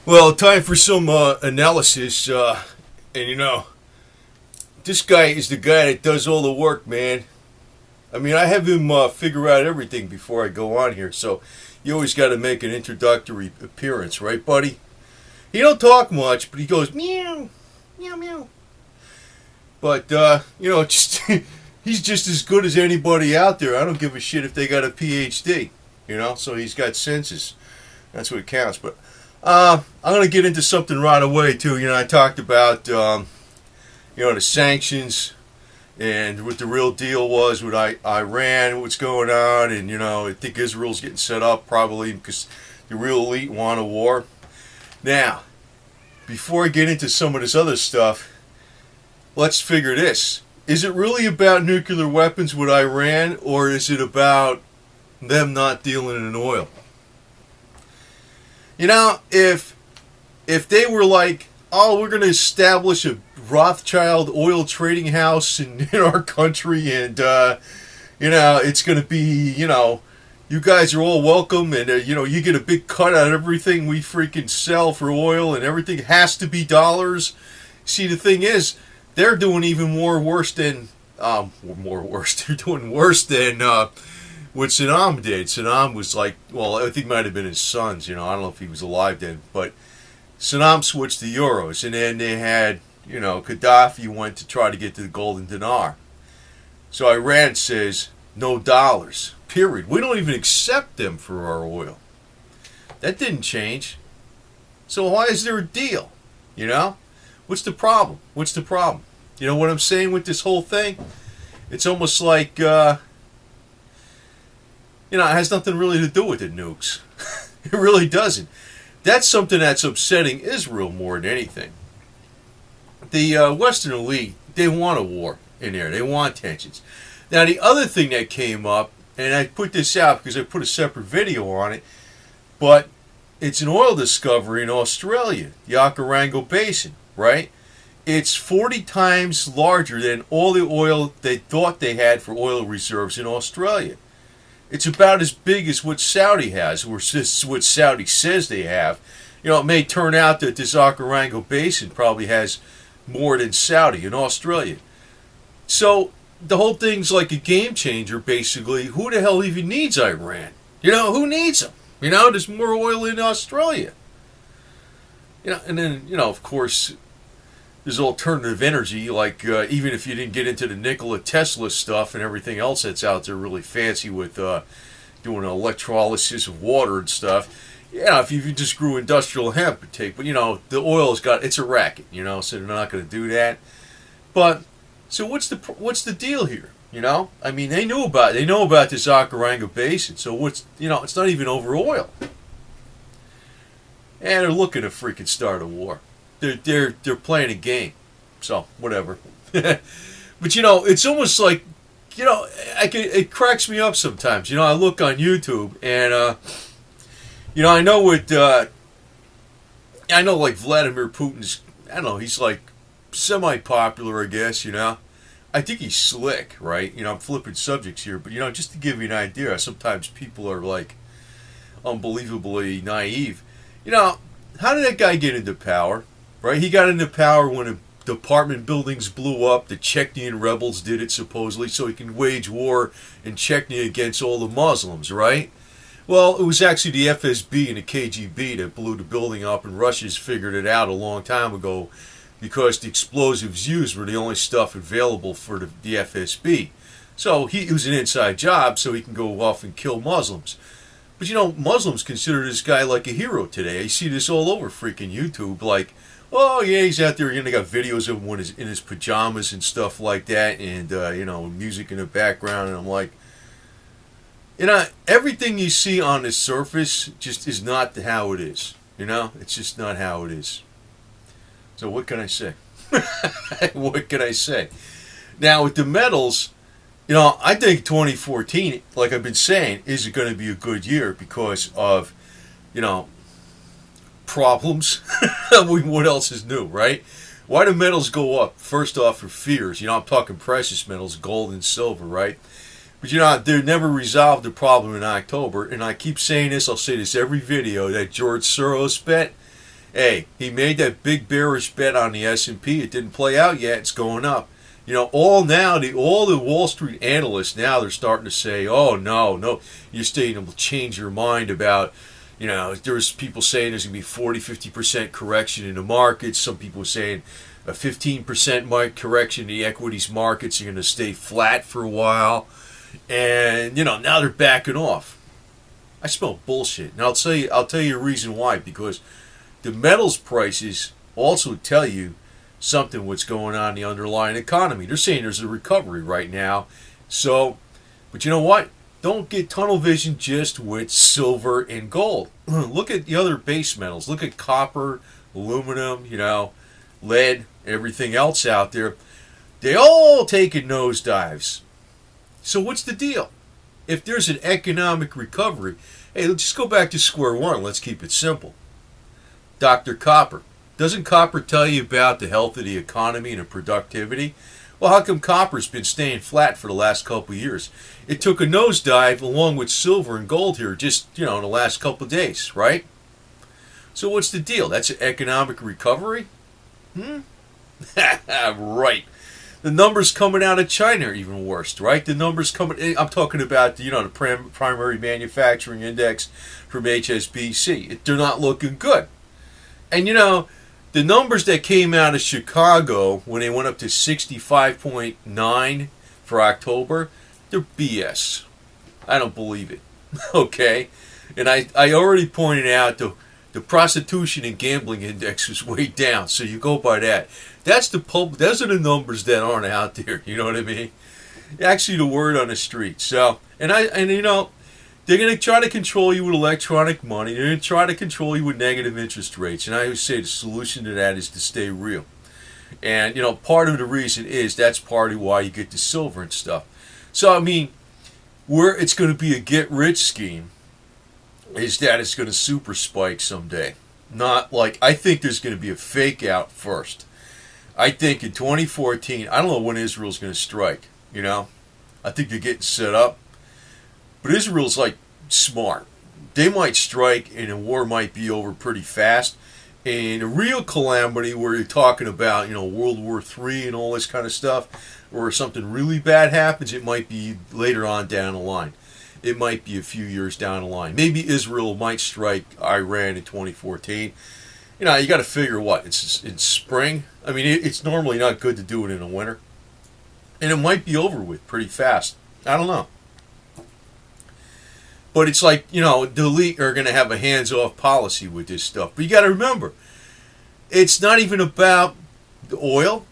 Well, time for some analysis. And this guy is the guy that does all the work, man. I mean, I have him figure out everything before I go on here, so you always got to make an introductory appearance, right, buddy? He don't talk much, but he goes meow, meow, meow. But just he's just as good as anybody out there. I don't give a shit if they got a PhD, So he's got senses. That's what counts. But I'm going to get into something right away, too. I talked about, the sanctions and what the real deal was with Iran, what's going on. And, I think Israel's getting set up probably because the real elite want a war. Now, before I get into some of this other stuff, let's figure this. Is it really about nuclear weapons with Iran, or is it about them not dealing in oil? If they were like, oh, we're going to establish a Rothschild oil trading house in our country, and it's going to be, you guys are all welcome, and you get a big cut out of everything we freaking sell for oil, and everything has to be dollars. See, the thing is, they're doing even worse than They're doing worse than what Saddam did. Saddam was like, well, I think it might have been his sons. I don't know if he was alive then, but Saddam switched to euros, and then they had, Gaddafi went to try to get to the golden dinar. So Iran says no dollars. Period. We don't even accept them for our oil. That didn't change. So why is there a deal? What's the problem? What's the problem? You know what I'm saying with this whole thing? It's almost like, it has nothing really to do with the nukes. It really doesn't. That's something that's upsetting Israel more than anything. The Western elite, they want a war in there. They want tensions. Now, the other thing that came up, and I put this out because I put a separate video on it, but it's an oil discovery in Australia, the Icke Basin, right? It's 40 times larger than all the oil they thought they had for oil reserves in Australia. It's about as big as what Saudi has, or what Saudi says they have. It may turn out that this Icke Basin probably has more than Saudi in Australia. So the whole thing's like a game changer, basically. Who the hell even needs Iran? Who needs them? There's more oil in Australia. And then, of course, there's alternative energy, like even if you didn't get into the Nikola Tesla stuff and everything else that's out there really fancy with doing electrolysis of water and stuff. Yeah, if you just grew industrial hemp, it'd take, but the oil's it's a racket, so they're not going to do that. But so what's the deal here? I mean, they know about this Icke Basin, so it's not even over oil, and they're looking to freaking start a war. They're playing a game, so whatever. But it's almost like it cracks me up sometimes. I look on YouTube and I know what I know, like Vladimir Putin's. I don't know. He's like semi-popular, I guess. I think he's slick, right? I'm flipping subjects here, but just to give you an idea, sometimes people are like unbelievably naive. How did that guy get into power? Right? He got into power when apartment buildings blew up. The Chechen rebels did it, supposedly, so he can wage war in Chechnya against all the Muslims, right? Well, it was actually the FSB and the KGB that blew the building up, and Russians figured it out a long time ago because the explosives used were the only stuff available for the FSB. So it was an inside job, so he can go off and kill Muslims. But Muslims consider this guy like a hero today. You see this all over freaking YouTube, like, oh yeah, he's out there. They got videos of him when he's in his pajamas and stuff like that, and music in the background. And I'm like, everything you see on the surface just is not how it is. It's just not how it is. So what can I say? What can I say? Now with the metals, I think 2014, like I've been saying, is going to be a good year because of, problems. What else is new, right? Why do metals go up? First off, for fears. I'm talking precious metals, gold and silver, right? But they never resolved the problem in October. And I keep saying this, I'll say this every video, that George Soros bet. Hey, he made that big bearish bet on the S&P. It didn't play out yet. It's going up. You know, all the Wall Street analysts now, they're starting to say, oh, no, you're starting to change your mind about, you know, there's people saying there's going to be 40, 50% correction in the markets. Some people saying a 15% correction in the equities markets are going to stay flat for a while. And, you know, now they're backing off. I smell bullshit. And I'll tell you a reason why. Because the metals prices also tell you something what's going on in the underlying economy. They're saying there's a recovery right now. So, but you know what? Don't get tunnel vision just with silver and gold. Look at the other base metals. Look at copper, aluminum, you know, lead, everything else out there. They all taking nosedives. So what's the deal? If there's an economic recovery, hey, let's just go back to square one. Let's keep it simple. Dr. Copper. Doesn't copper tell you about the health of the economy and the productivity? Well, how come copper's been staying flat for the last couple of years? It took a nosedive along with silver and gold here just, you know, in the last couple of days, right? So what's the deal? That's an economic recovery? Right. The numbers coming out of China are even worse, right? The numbers coming, I'm talking about, you know, the primary manufacturing index from HSBC. They're not looking good. And, you know, the numbers that came out of Chicago when they went up to 65.9 for October, they're BS. I don't believe it. Okay? And I already pointed out the prostitution and gambling index was way down, so you go by that. Those are the numbers that aren't out there, you know what I mean? Actually the word on the street. So, and you know, they're going to try to control you with electronic money. They're going to try to control you with negative interest rates. And I always say the solution to that is to stay real. And, you know, part of the reason is that's partly why you get the silver and stuff. So, I mean, where it's going to be a get-rich scheme is that it's going to super spike someday. Not like, I think there's going to be a fake out first. I think in 2014, I don't know when Israel's going to strike, you know. I think they're getting set up. But Israel's like smart. They might strike and the war might be over pretty fast. And a real calamity where you're talking about, you know, World War III and all this kind of stuff, or something really bad happens, it might be later on down the line. It might be a few years down the line. Maybe Israel might strike Iran in 2014. You know, you got to figure what? It's in spring. I mean, it's normally not good to do it in the winter. And it might be over with pretty fast. I don't know. But it's like, you know, the elite are going to have a hands-off policy with this stuff. But you got to remember, it's not even about the oil,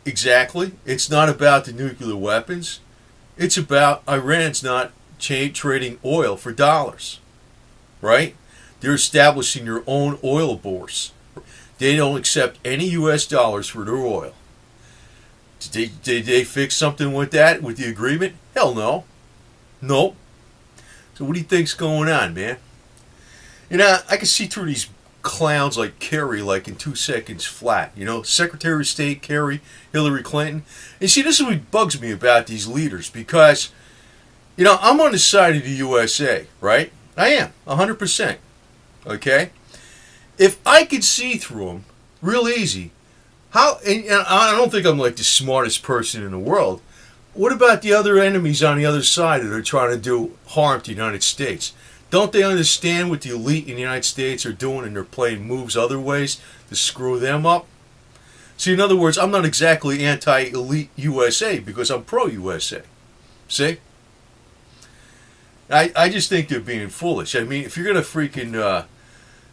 exactly. It's not about the nuclear weapons. It's about Iran's not trading oil for dollars, right? They're establishing their own oil bourse. They don't accept any U.S. dollars for their oil. Did they fix something with that, with the agreement? Hell no. Nope. So what do you think's going on, man? You know, I can see through these clowns like Kerry like in 2 seconds flat. You know, Secretary of State Kerry, Hillary Clinton. And see, this is what bugs me about these leaders because, you know, I'm on the side of the USA, right? I am, 100%. Okay? If I could see through them real easy, and I don't think I'm like the smartest person in the world. What about the other enemies on the other side that are trying to do harm to the United States? Don't they understand what the elite in the United States are doing and they're playing moves other ways to screw them up? See, in other words, I'm not exactly anti-elite USA because I'm pro-USA. See? I just think they're being foolish. I mean, if you're going to freaking,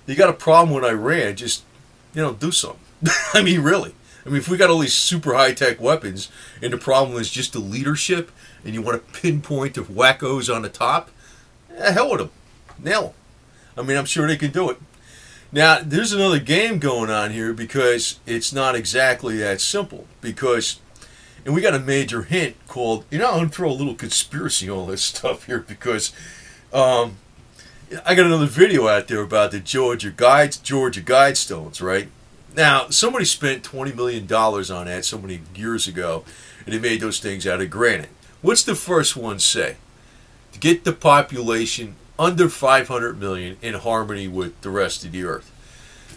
you got a problem with Iran, just, you know, do something. I mean, really. I mean, if we got all these super high-tech weapons and the problem is just the leadership and you want to pinpoint the wackos on the top, hell with them. Nail them. I mean, I'm sure they can do it. Now, there's another game going on here because it's not exactly that simple. Because, and we got a major hint called, you know, I'm going to throw a little conspiracy on all this stuff here because I got another video out there about the Georgia Guidestones, right? Now, somebody spent $20 million on that so many years ago, and they made those things out of granite. What's the first one say? To get the population under 500 million in harmony with the rest of the earth.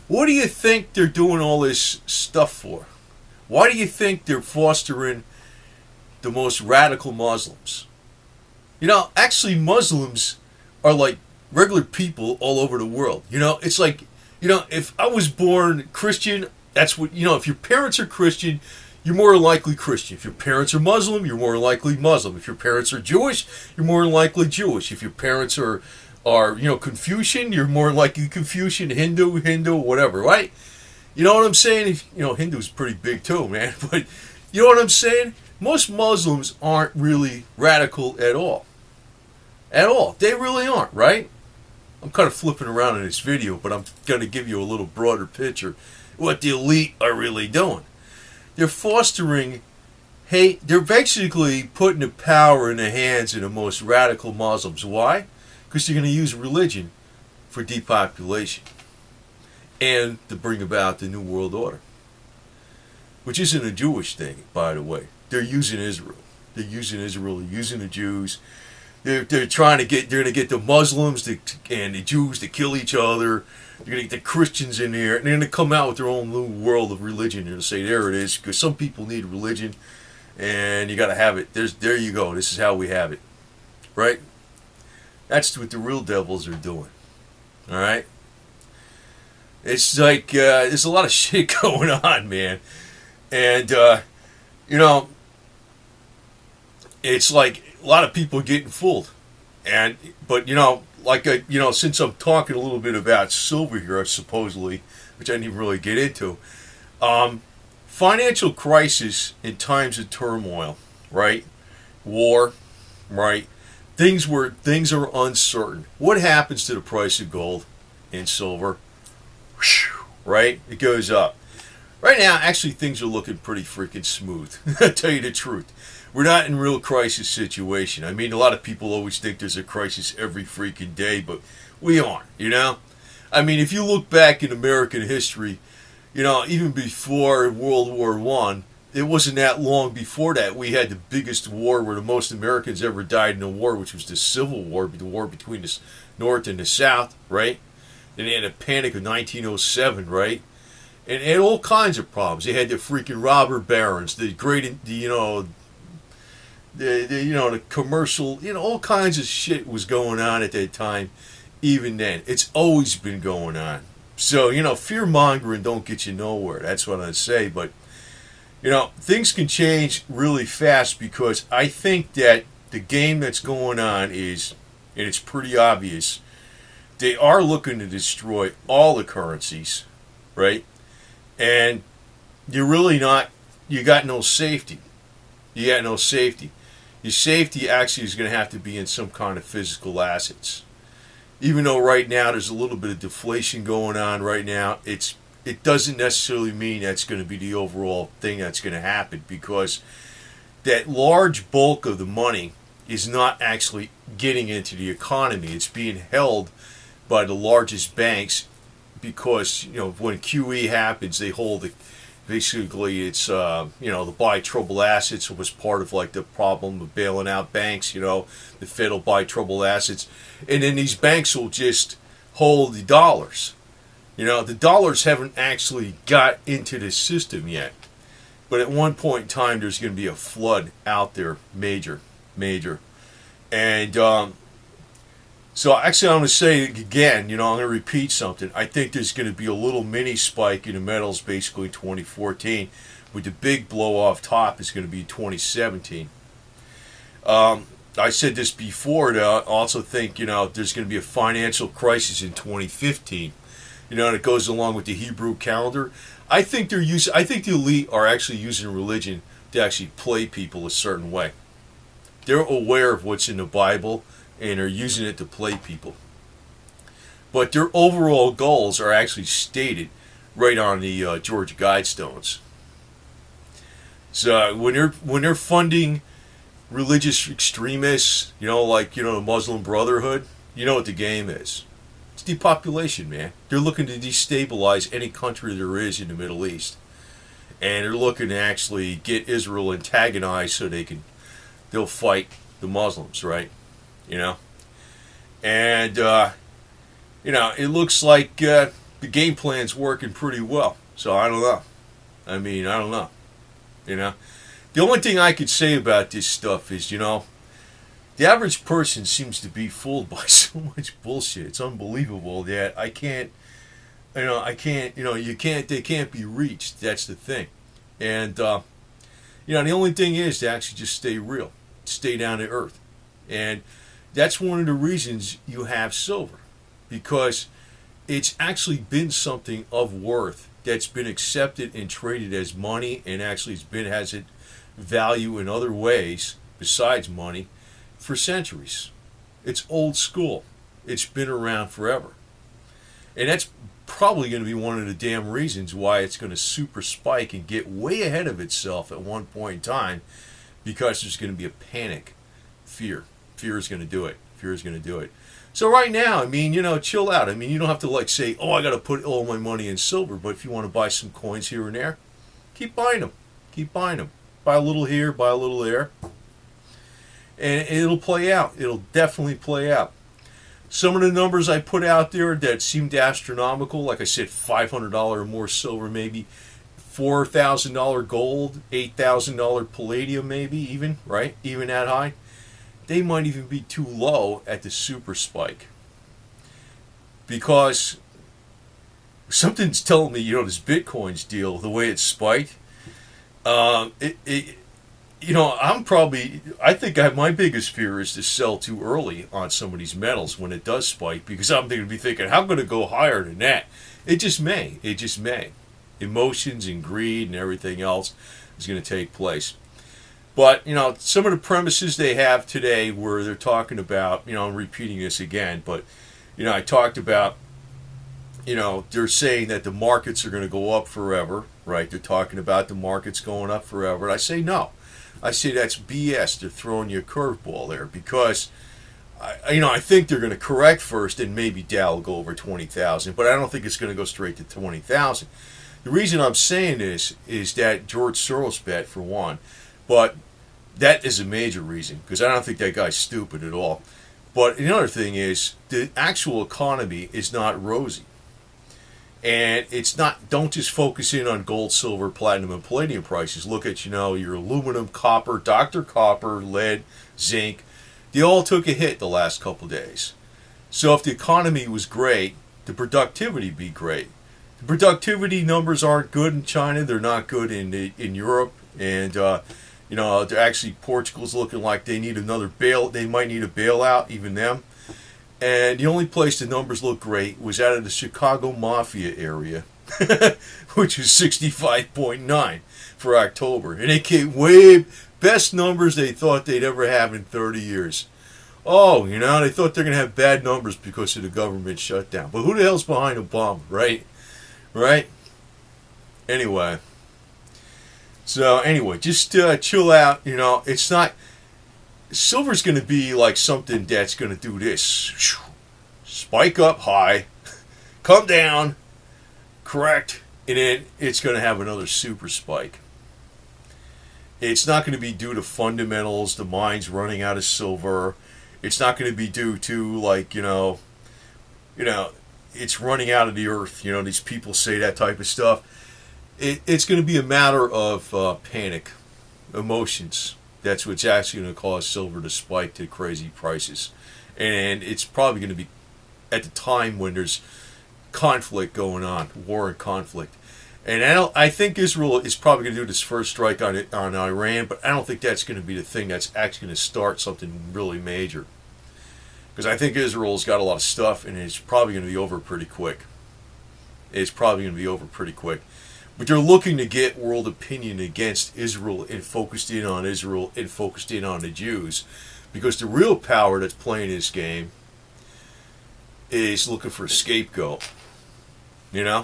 What do you think they're doing all this stuff for? Why do you think they're fostering the most radical Muslims? You know, actually Muslims are like regular people all over the world. You know, it's like, you know, if I was born Christian, that's what, you know, if your parents are Christian, you're more likely Christian. If your parents are Muslim, you're more likely Muslim. If your parents are Jewish, you're more likely Jewish. If your parents are you know, Confucian, you're more likely Confucian, Hindu, whatever, right? You know what I'm saying? You know, Hindu's pretty big too, man. But you know what I'm saying? Most Muslims aren't really radical at all. At all. They really aren't, right? I'm kind of flipping around in this video, but I'm going to give you a little broader picture what the elite are really doing. They're fostering hate. They're basically putting the power in the hands of the most radical Muslims. Why? Because they're going to use religion for depopulation and to bring about the New World Order, which isn't a Jewish thing, by the way. They're using Israel. They're using Israel. They're using the Jews. They're trying to get. They're going to get the Muslims and the Jews to kill each other. They're going to get the Christians in there, and they're going to come out with their own new world of religion and say, "There it is," because some people need religion, and you got to have it. There you go. This is how we have it, right? That's what the real devils are doing. All right. It's like there's a lot of shit going on, man, and you know, it's like a lot of people getting fooled, but you know, like you know, since I'm talking a little bit about silver here, supposedly, which I didn't even really get into, financial crisis in times of turmoil, right? War, right? Things are uncertain. What happens to the price of gold and silver? Right? It goes up. Right now, actually, things are looking pretty freaking smooth. I'll tell you the truth. We're not in a real crisis situation. I mean, a lot of people always think there's a crisis every freaking day, but we aren't, you know? I mean, if you look back in American history, you know, even before World War I, it wasn't that long before that we had the biggest war where the most Americans ever died in a war, which was the Civil War, the war between the North and the South, right? Then they had a panic of 1907, right? And had all kinds of problems. They had the freaking robber barons, the commercial, you know, all kinds of shit was going on at that time. Even then, it's always been going on. So, you know, fear-mongering don't get you nowhere. That's what I say. But, you know, things can change really fast because I think that the game that's going on is, and it's pretty obvious, they are looking to destroy all the currencies, right? And you're really not, you got no safety. You got no safety. Your safety actually is going to have to be in some kind of physical assets. Even though right now there's a little bit of deflation going on right now, it doesn't necessarily mean that's going to be the overall thing that's going to happen, because that large bulk of the money is not actually getting into the economy. It's being held by the largest banks because, you know, when QE happens, they hold it. Basically, it's, you know, the buy troubled assets was part of like the problem of bailing out banks. You know, the Fed will buy troubled assets, and then these banks will just hold the dollars. You know, the dollars haven't actually got into the system yet, but at one point in time, there's going to be a flood out there, major, and so actually, I'm going to say it again, you know, I'm going to repeat something. I think there's going to be a little mini spike in the metals basically 2014, with the big blow off top is going to be 2017. I said this before, and I also think, you know, there's going to be a financial crisis in 2015. You know, and it goes along with the Hebrew calendar. I think the elite are actually using religion to actually play people a certain way. They're aware of what's in the Bible, and are using it to play people. But their overall goals are actually stated right on the Georgia Guidestones. So when they're funding religious extremists, you know, like, you know, the Muslim Brotherhood, you know what the game is. It's depopulation, man. They're looking to destabilize any country there is in the Middle East. And they're looking to actually get Israel antagonized so they'll fight the Muslims, right? You know, and you know, it looks like the game plan's working pretty well. So I don't know. I don't know. You know, the only thing I could say about this stuff is, the average person seems to be fooled by so much bullshit. It's unbelievable that I can't, they can't be reached. That's the thing. And, the only thing is to actually just stay real, stay down to earth. And that's one of the reasons you have silver, because it's actually been something of worth that's been accepted and traded as money, and actually has it value in other ways besides money for centuries. It's old school. It's been around forever. And that's probably going to be one of the damn reasons why it's going to super spike and get way ahead of itself at one point in time, because there's going to be a panic. Fear is going to do it. Fear is going to do it. So right now, chill out. You don't have to say, oh, I got to put all my money in silver. But if you want to buy some coins here and there, keep buying them. Keep buying them. Buy a little here, buy a little there. And it'll play out. It'll definitely play out. Some of the numbers I put out there that seemed astronomical, like I said, $500 or more silver maybe, $4,000 gold, $8,000 palladium maybe even, right? Even that high. They might even be too low at the super spike, because something's telling me, this Bitcoin's deal, the way it's spiked, I think my biggest fear is to sell too early on some of these metals when it does spike, because I'm going to be thinking, how could it go higher than that? It just may. Emotions and greed and everything else is going to take place. But, some of the premises they have today where they're talking about, I'm repeating this again, but, I talked about, they're saying that the markets are going to go up forever, right? They're talking about the markets going up forever. And I say no. I say that's BS. They're throwing you a curveball there, because, I think they're going to correct first, and maybe Dow will go over 20,000, but I don't think it's going to go straight to 20,000. The reason I'm saying this is that George Soros bet, for one. But that is a major reason, because I don't think that guy's stupid at all. But another thing is, the actual economy is not rosy. And it's not, don't just focus in on gold, silver, platinum, and palladium prices. Look at, your aluminum, copper, Dr. Copper, lead, zinc. They all took a hit the last couple days. So if the economy was great, the productivity would be great. The productivity numbers aren't good in China. They're not good in Europe. And, they're actually, Portugal's looking like they need another they might need a bailout, even them. And the only place the numbers look great was out of the Chicago Mafia area, which was 65.9 for October. And they came best numbers they thought they'd ever have in 30 years. Oh, they thought they're going to have bad numbers because of the government shutdown. But who the hell's behind Obama, right? Right? Anyway. So just chill out. It's not, silver's going to be like something that's going to do this. Spike up high, come down, correct, and then it's going to have another super spike. It's not going to be due to fundamentals, the mine's running out of silver. It's not going to be due to it's running out of the earth. These people say that type of stuff. It's going to be a matter of panic, emotions. That's what's actually going to cause silver to spike to crazy prices. And it's probably going to be at the time when there's conflict going on, war and conflict. And I think Israel is probably going to do this first strike on Iran, but I don't think that's going to be the thing that's actually going to start something really major. Because I think Israel's got a lot of stuff, and it's probably going to be over pretty quick. But they're looking to get world opinion against Israel and focused in on Israel and focused in on the Jews. Because the real power that's playing this game is looking for a scapegoat. You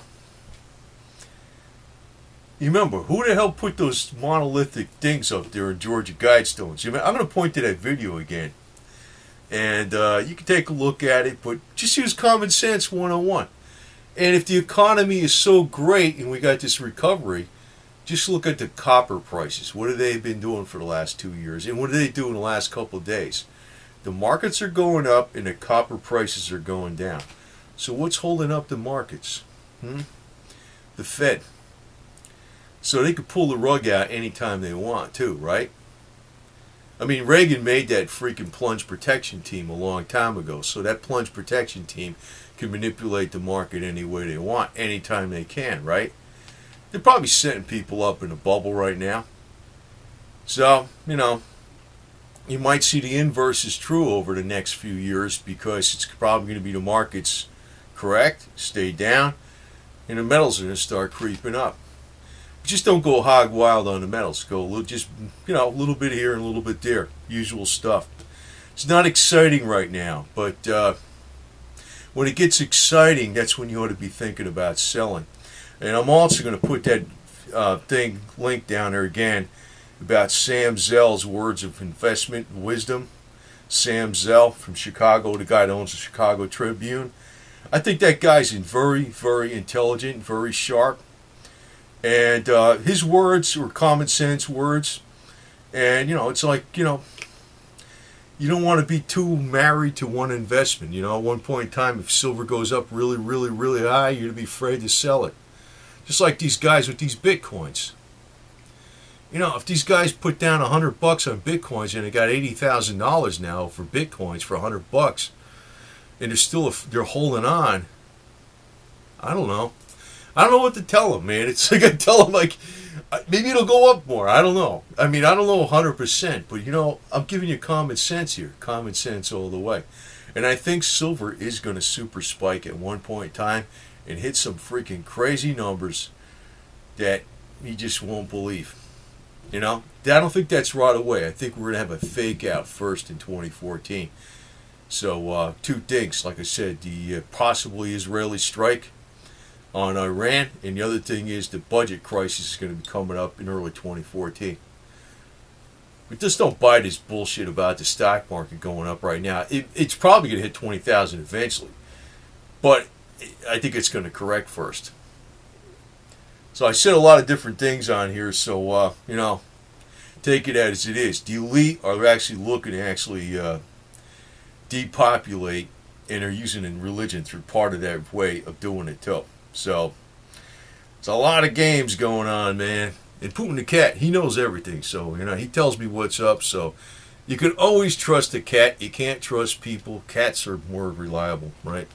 remember, who the hell put those monolithic things up there in Georgia Guidestones? I'm going to point to that video again. And you can take a look at it, but just use common sense 101. And if the economy is so great and we got this recovery, just look at the copper prices. What have they been doing for the last 2 years? And what do they do in the last couple of days? The markets are going up and the copper prices are going down. So what's holding up the markets? Hmm? The Fed. So they could pull the rug out anytime they want, too, right? I mean, Reagan made that freaking plunge protection team a long time ago, so that plunge protection team can manipulate the market any way they want, anytime they can, right? They're probably setting people up in a bubble right now. So, you might see the inverse is true over the next few years because it's probably going to be the markets correct, stay down, and the metals are going to start creeping up. Just don't go hog wild on the metals. Go a little bit here and a little bit there. Usual stuff. It's not exciting right now, but when it gets exciting, that's when you ought to be thinking about selling. And I'm also going to put that link down there again about Sam Zell's words of investment wisdom. Sam Zell from Chicago, the guy that owns the Chicago Tribune. I think that guy's very, very intelligent, very sharp. And his words were common sense words. And, it's like, you don't want to be too married to one investment. At one point in time, if silver goes up really, really, really high, you're going to be afraid to sell it. Just like these guys with these Bitcoins. If these guys put down $100 on Bitcoins and they got $80,000 now for Bitcoins for $100, and they're holding on, I don't know. I don't know what to tell them, man. It's like I tell them, like, maybe it'll go up more. I don't know. I mean, I don't know 100%, but, I'm giving you common sense here. Common sense all the way. And I think silver is going to super spike at one point in time and hit some freaking crazy numbers that you just won't believe. I don't think that's right away. I think we're going to have a fake out first in 2014. So, two things. Like I said, the possibly Israeli strike on Iran, and the other thing is the budget crisis is going to be coming up in early 2014. But just don't buy this bullshit about the stock market going up right now. It's probably going to hit 20,000 eventually, but I think it's going to correct first. So I said a lot of different things on here, so take it as it is. The elite are actually looking to depopulate, and are using religion through part of that way of doing it too. So, it's a lot of games going on, man. And Putin the cat, he knows everything. So, he tells me what's up. So, you can always trust a cat. You can't trust people. Cats are more reliable, right?